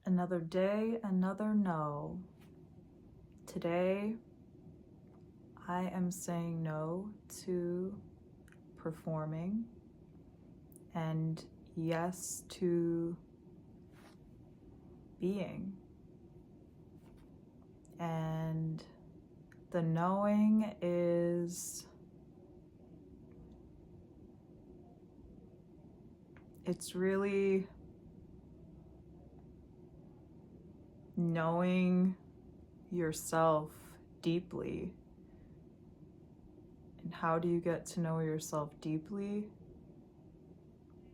Another day, another no. Today, I am saying no to performing and yes to being. And the knowing is, it's really knowing yourself deeply. And how do you get to know yourself deeply?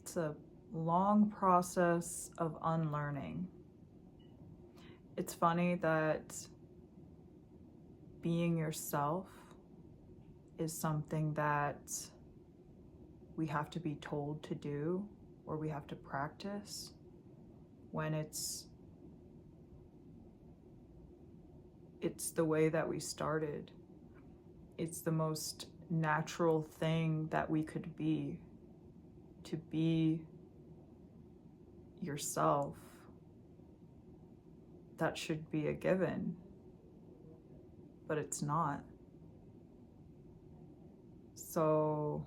It's a long process of unlearning. It's funny that being yourself is something that we have to be told to do or we have to practice, when it's the way that we started. It's the most natural thing that we could be, to be yourself. That should be a given, but it's not. So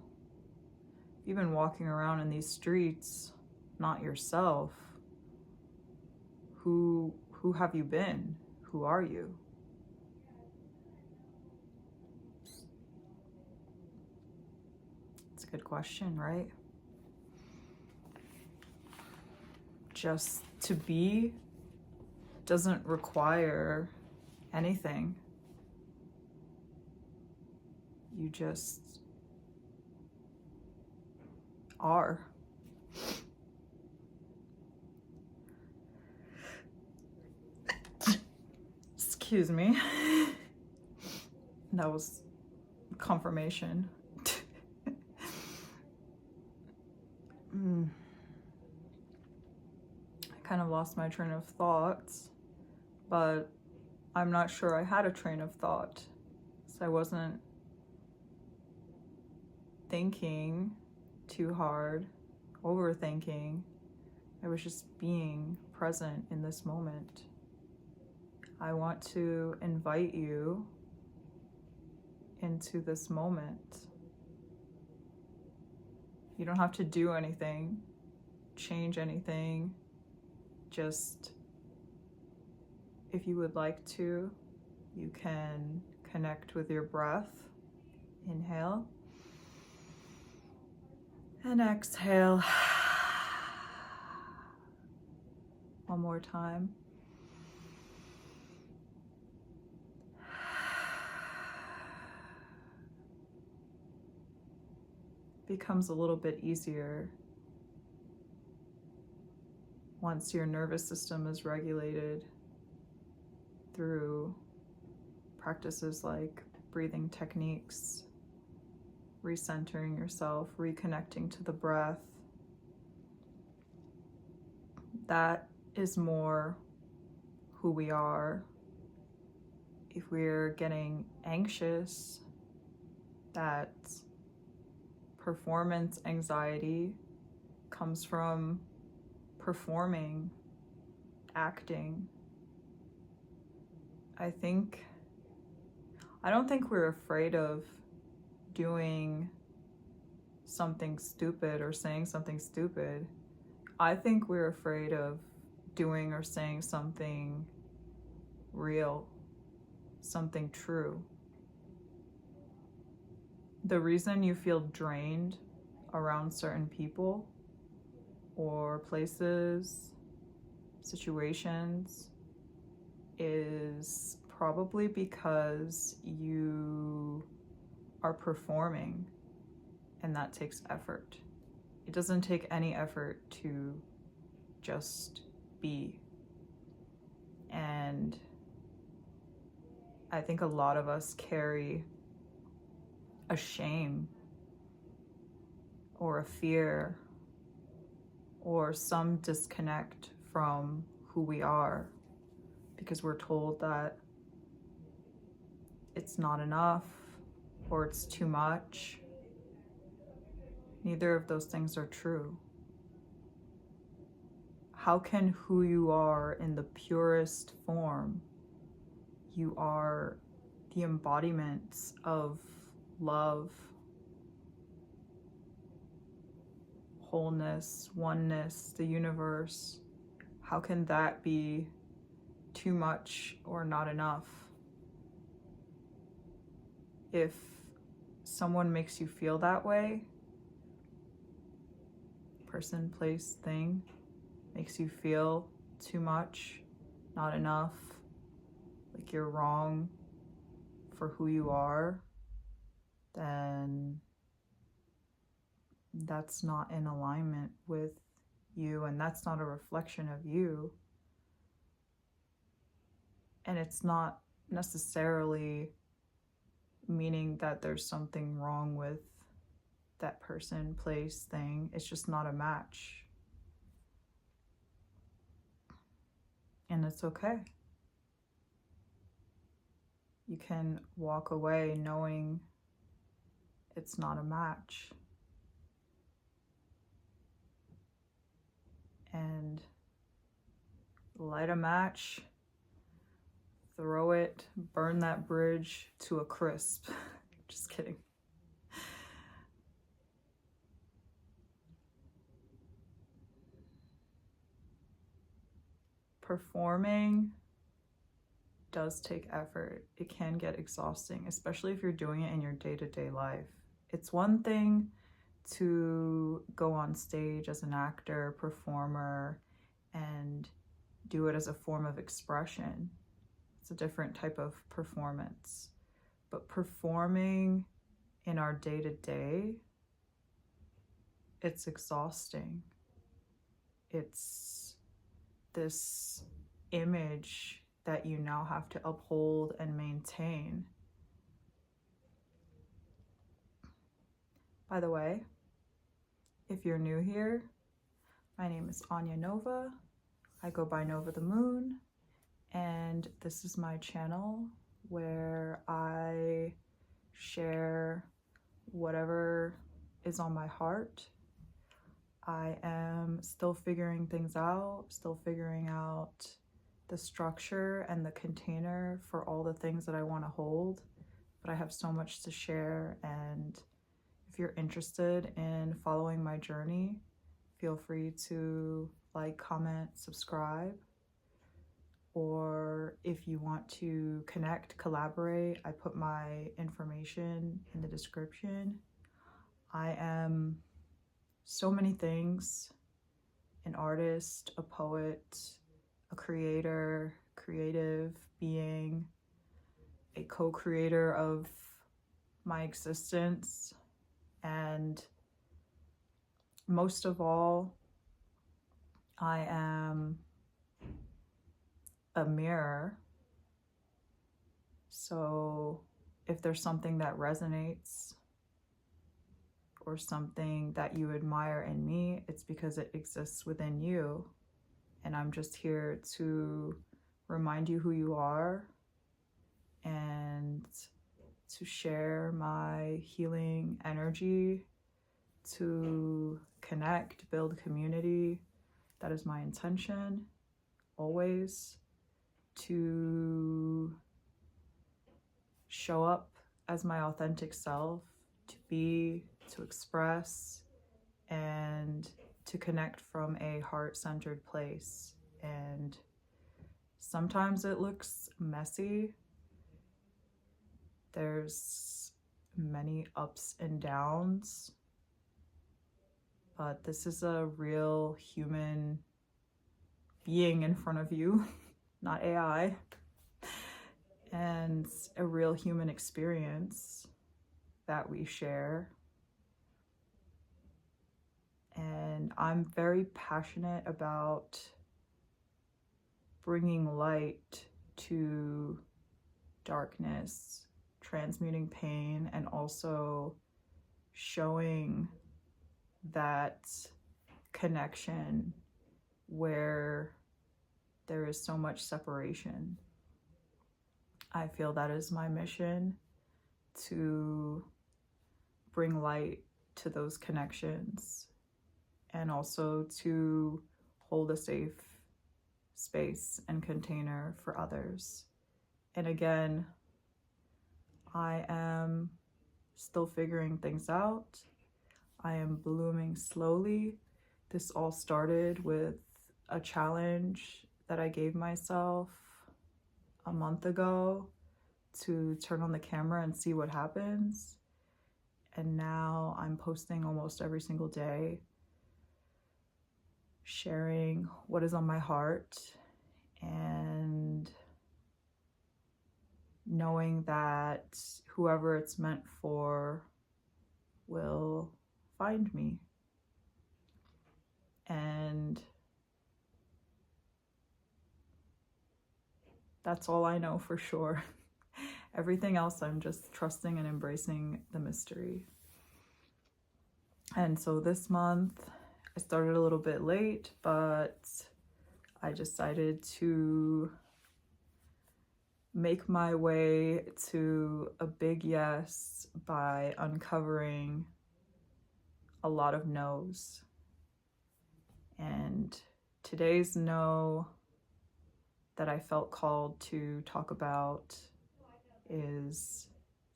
you've been walking around in these streets not yourself. Who have you been? Who are you? It's a good question, right? Just to be doesn't require anything. You just are. Excuse me. That was confirmation. I kind of lost my train of thoughts, but I'm not sure I had a train of thought. So I wasn't thinking too hard, overthinking. I was just being present in this moment. I want to invite you into this moment. You don't have to do anything, change anything. Just, if you would like to, you can connect with your breath. Inhale and exhale. One more time. Becomes a little bit easier once your nervous system is regulated through practices like breathing techniques, recentering yourself, reconnecting to the breath. That is more who we are. If we're getting anxious, that performance anxiety comes from performing, acting. I don't think we're afraid of doing something stupid or saying something stupid. I think we're afraid of doing or saying something real, something true. The reason you feel drained around certain people or places, situations, is probably because you are performing, and that takes effort. It doesn't take any effort to just be. And I think a lot of us carry a shame or a fear or some disconnect from who we are, because we're told that it's not enough or it's too much. Neither of those things are true. how can who you are in the purest form, you are the embodiment of love, wholeness, oneness, the universe, how can that be too much or not enough? If someone makes you feel that way, person, place, thing, makes you feel too much, not enough, like you're wrong for who you are, then that's not in alignment with you, and that's not a reflection of you. And it's not necessarily meaning that there's something wrong with that person, place, thing. It's just not a match. And it's okay. You can walk away knowing it's not a match. And light a match, throw it, burn that bridge to a crisp. Just kidding. Performing does take effort. It can get exhausting, especially if you're doing it in your day-to-day life. It's one thing to go on stage as an actor, performer, and do it as a form of expression. It's a different type of performance. But performing in our day-to-day, it's exhausting. It's this image that you now have to uphold and maintain. By the way, if you're new here, my name is Anya Nova. I go by Nova the Moon, and this is my channel where I share whatever is on my heart. I am still figuring things out, still figuring out the structure and the container for all the things that I want to hold, but I have so much to share, and if you're interested in following my journey, feel free to like, comment, subscribe, or if you want to connect, collaborate, I put my information in the description. I am so many things: an artist, a poet, a creator, creative being, a co-creator of my existence, and most of all, I am a mirror. So if there's something that resonates or something that you admire in me, it's because it exists within you. And I'm just here to remind you who you are and to share my healing energy, to connect, build community. That is my intention, always, to show up as my authentic self, to be, to express, and to connect from a heart-centered place. And sometimes it looks messy. There's many ups and downs, but this is a real human being in front of you, not AI, and a real human experience that we share. And I'm very passionate about bringing light to darkness, transmuting pain, and also showing that connection where there is so much separation. I feel that is my mission, to bring light to those connections and also to hold a safe space and container for others. And again, I am still figuring things out. I am blooming slowly. This all started with a challenge that I gave myself a month ago to turn on the camera and see what happens. And now I'm posting almost every single day, sharing what is on my heart and knowing that whoever it's meant for will find me. And that's all I know for sure. Everything else, I'm just trusting and embracing the mystery. And so this month, I started a little bit late, but I decided to make my way to a big yes by uncovering a lot of no's. And today's no that I felt called to talk about is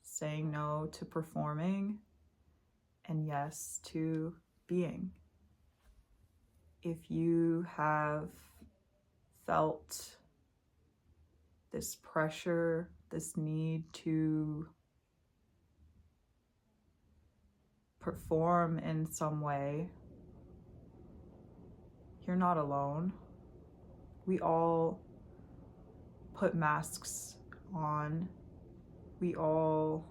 saying no to performing and yes to being. If you have felt this pressure, this need to perform in some way, you're not alone. We all put masks on. We all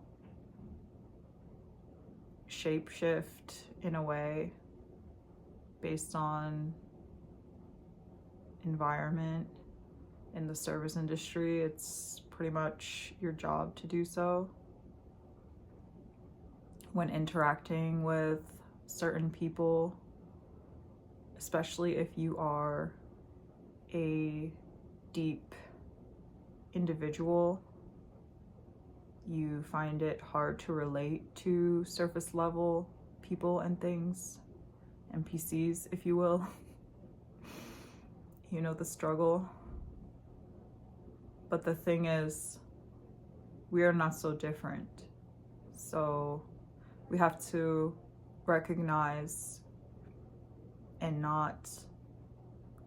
shapeshift in a way based on environment. In the service industry, it's pretty much your job to do so. When interacting with certain people, especially if you are a deep individual, you find it hard to relate to surface level people and things, NPCs, if you will. You know the struggle. But the thing is, we are not so different. So we have to recognize and not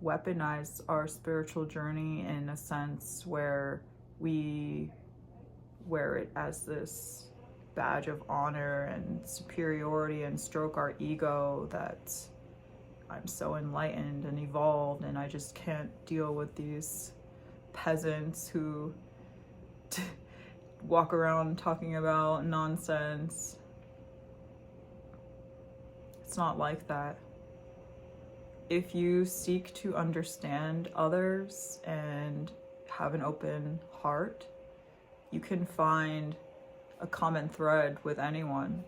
weaponize our spiritual journey in a sense where we wear it as this badge of honor and superiority and stroke our ego that I'm so enlightened and evolved and I just can't deal with these peasants who walk around talking about nonsense. It's not like that. If you seek to understand others and have an open heart, you can find a common thread with anyone.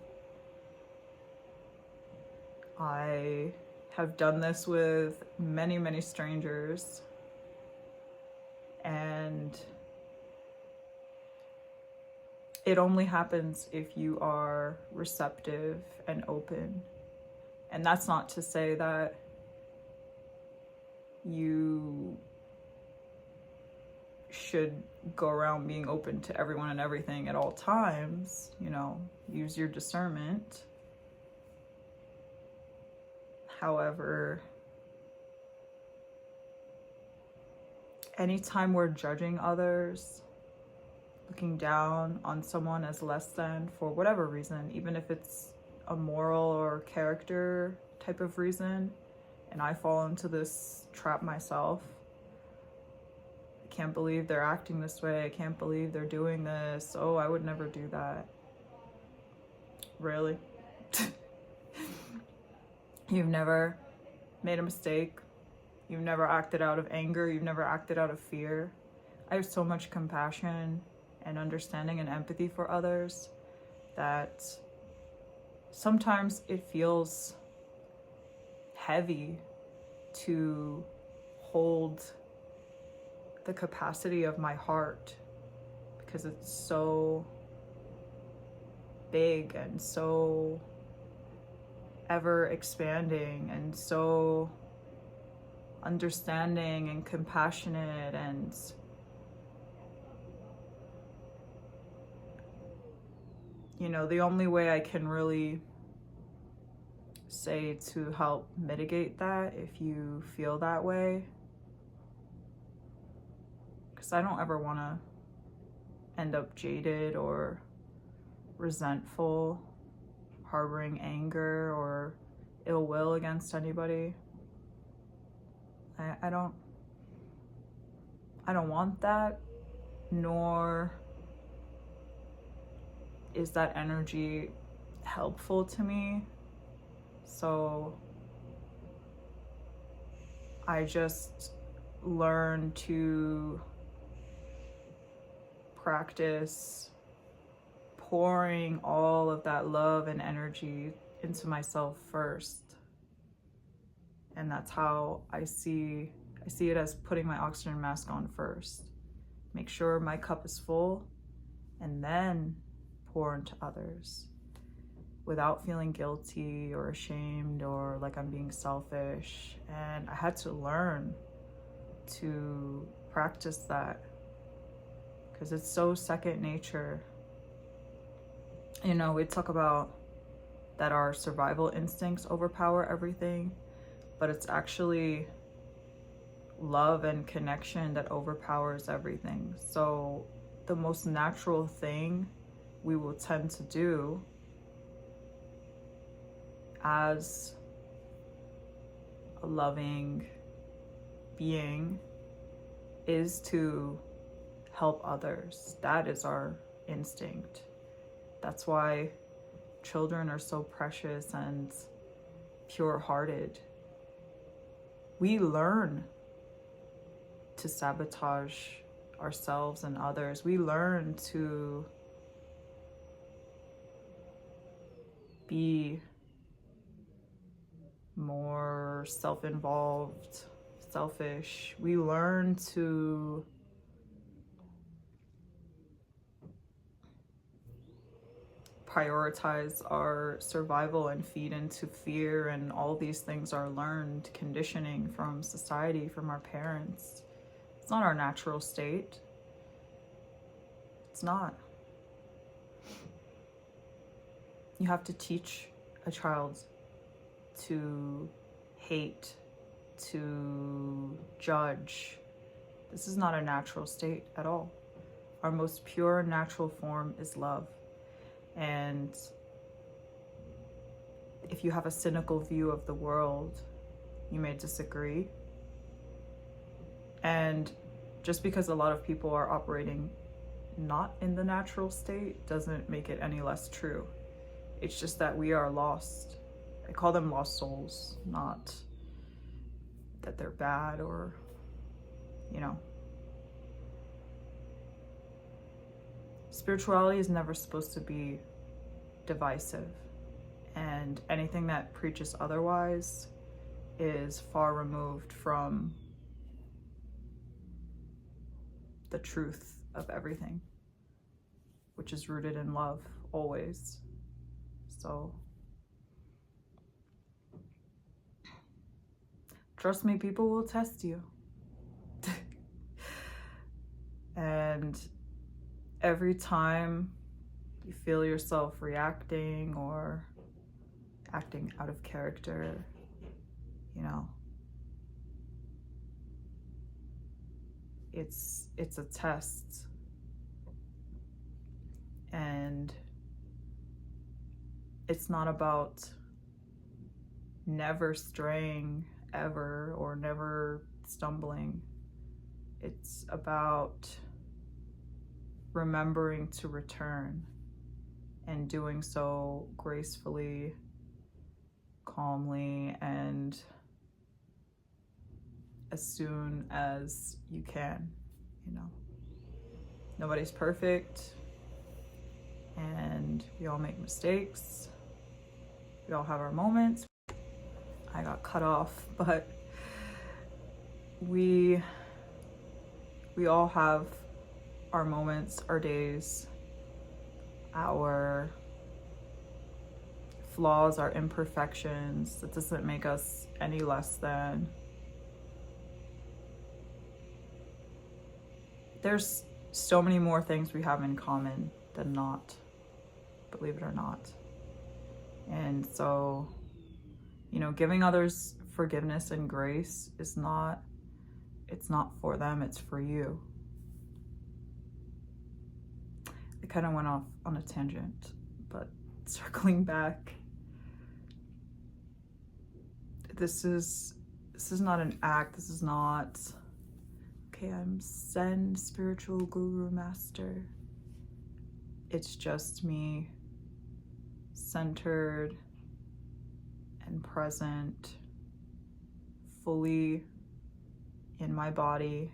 I have done this with many, many strangers, and it only happens if you are receptive and open. And that's not to say that you should go around being open to everyone and everything at all times. You know, use your discernment. However, anytime we're judging others, looking down on someone as less than for whatever reason, even if it's a moral or character type of reason, and I fall into this trap myself. I can't believe they're acting this way. I can't believe they're doing this. Oh, I would never do that. Really? You've never made a mistake. You've never acted out of anger. You've never acted out of fear. I have so much compassion and understanding and empathy for others that sometimes it feels heavy to hold the capacity of my heart because it's so big and so ever expanding and so understanding and compassionate, and you know, the only way I can really say to help mitigate that, if you feel that way, because I don't ever want to end up jaded or resentful, harboring anger or ill will against anybody. I don't want that, nor is that energy helpful to me. So I just learn to practice pouring all of that love and energy into myself first. And that's how I see it, as putting my oxygen mask on first. Make sure my cup is full, and then pour into others without feeling guilty or ashamed or like I'm being selfish. And I had to learn to practice that, because it's so second nature. You know, we talk about that our survival instincts overpower everything, but it's actually love and connection that overpowers everything. So the most natural thing we will tend to do as a loving being is to help others. That is our instinct. That's why children are so precious and pure-hearted. We learn to sabotage ourselves and others. We learn to be more self-involved, selfish. We learn to prioritize our survival and feed into fear, and all these things are learned conditioning from society, from our parents. It's not our natural state. It's not. You have to teach a child to hate, to judge. This is not a natural state at all. Our most pure natural form is love. And if you have a cynical view of the world, you may disagree. And just because a lot of people are operating not in the natural state doesn't make it any less true. It's just that we are lost. I call them lost souls, not that they're bad or, you know. Spirituality is never supposed to be divisive, and anything that preaches otherwise is far removed from the truth of everything, which is rooted in love always. So trust me, people will test you. And every time you feel yourself reacting or acting out of character, you know, it's a test. And it's not about never straying ever or never stumbling. It's about remembering to return and doing so gracefully, calmly, and as soon as you can, you know. Nobody's perfect, and we all make mistakes. We all have our moments. I got cut off, but we all have our moments, our days, our flaws, our imperfections. That doesn't make us any less than there's so many more things we have in common than not, believe it or not. And so, you know, giving others forgiveness and grace is not, it's not for them, it's for you. I kind of went off on a tangent, but circling back, this is not an act. This is not, okay, I'm Zen spiritual guru master. It's just me centered and present, fully in my body,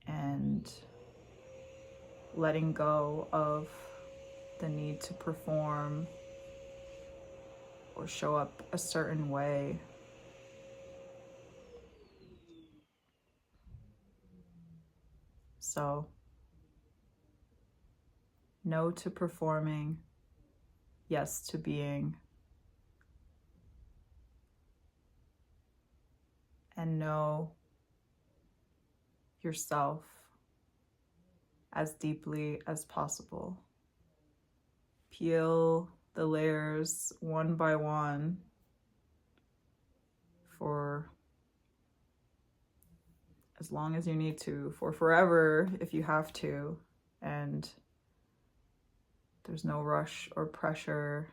and letting go of the need to perform or show up a certain way. So, no to performing, yes to being, and know yourself as deeply as possible. Peel the layers one by one for as long as you need to, for forever if you have to, and there's no rush or pressure.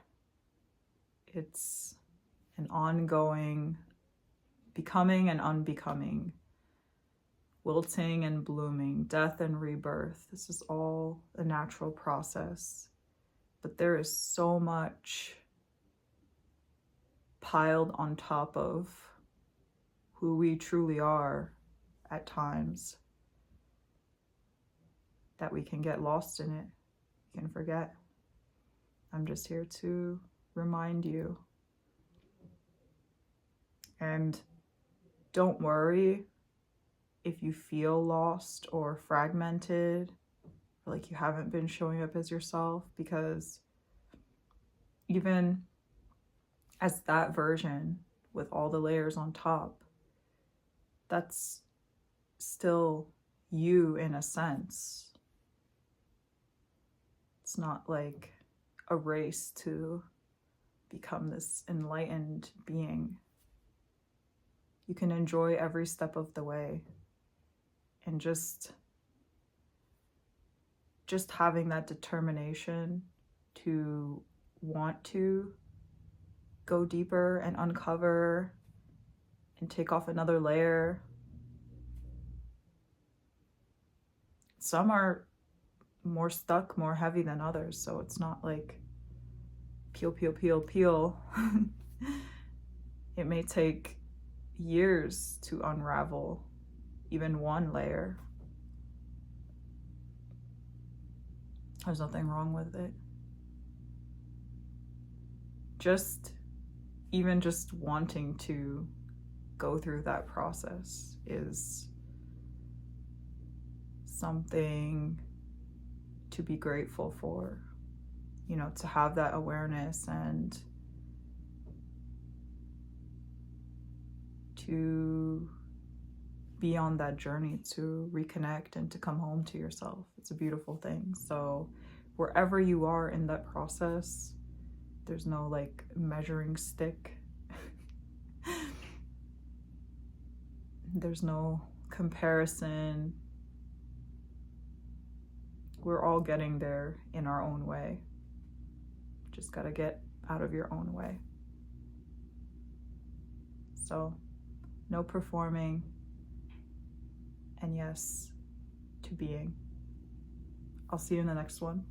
It's an ongoing becoming and unbecoming, wilting and blooming, death and rebirth. This is all a natural process, but there is so much piled on top of who we truly are at times that we can get lost in it, we can forget. I'm just here to remind you. And don't worry if you feel lost or fragmented, or like you haven't been showing up as yourself, because even as that version with all the layers on top, that's still you in a sense. It's not like a race to become this enlightened being. You can enjoy every step of the way, and just having that determination to want to go deeper and uncover and take off another layer. Some are more stuck, more heavy than others, so it's not like peel, peel, peel, peel. It may take years to unravel even one layer. There's nothing wrong with it. Even just wanting to go through that process is something to be grateful for, you know, to have that awareness and to be on that journey to reconnect and to come home to yourself. It's a beautiful thing. So wherever you are in that process, there's no like measuring stick. There's no comparison. We're all getting there in our own way. Just gotta get out of your own way. So, no performing, and yes to being. I'll see you in the next one.